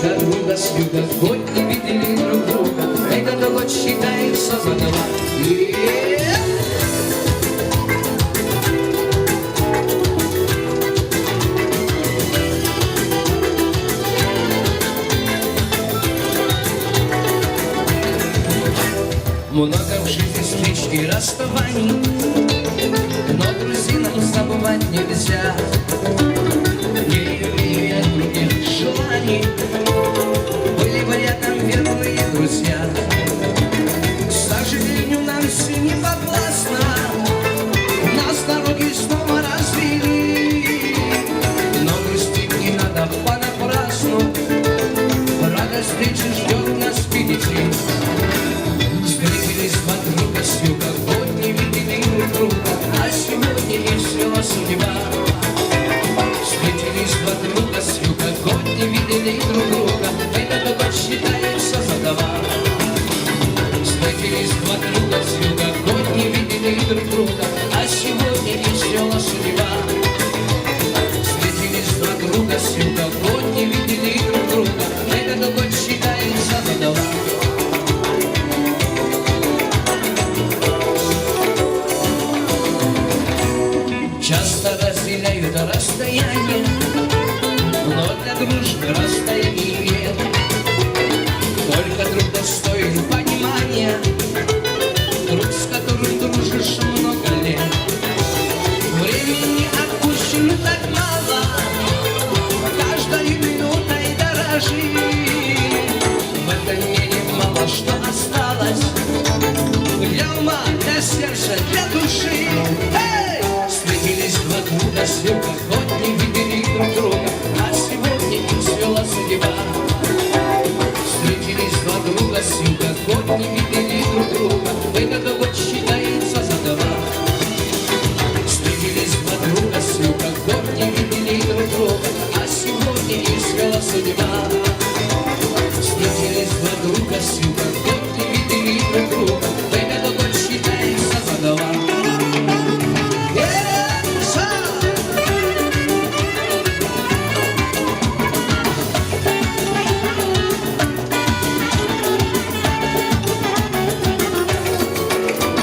дружка друга с юга, хоть не видели друг друга, этот год считается за два. Много в жизни встреч и расставаний, но друзей нам забывать нельзя. Не имея других желаний, были бы рядом верные друзья. К сожалению, нам все не подвластно, нас дороги снова развели. Но грустить не надо понапрасну, радость встречи ждет нас впереди. Встретились два друга с юга, год не видели друг друга, а сегодня их свела судьба. Встретились два друга с юга, год не видели друг друга, этот год считается за два. Встретились два друга с юга, год не видели друг друга, а сегодня их свела судьба. Встретились два друга с юга, год не видели друг друга, этот год считается за два. Часто разделяют расстояние, но для дружбы расстояний нет. Только друг достоин понимания, друг, с которым дружишь много лет. Времени отпущено так мало, каждой минутой дорожи. В этом мире мало что осталось для ума, для сердца, для души. Встретились два друга с юга, год не видели друг друга, а сегодня их свела судьба. Встретились два друга с юга, год не видели друг друга, этот год считается за два. Встретились два друга с юга, год не видели друг друга, а сегодня их свела судьба. Встретились два друга с юга.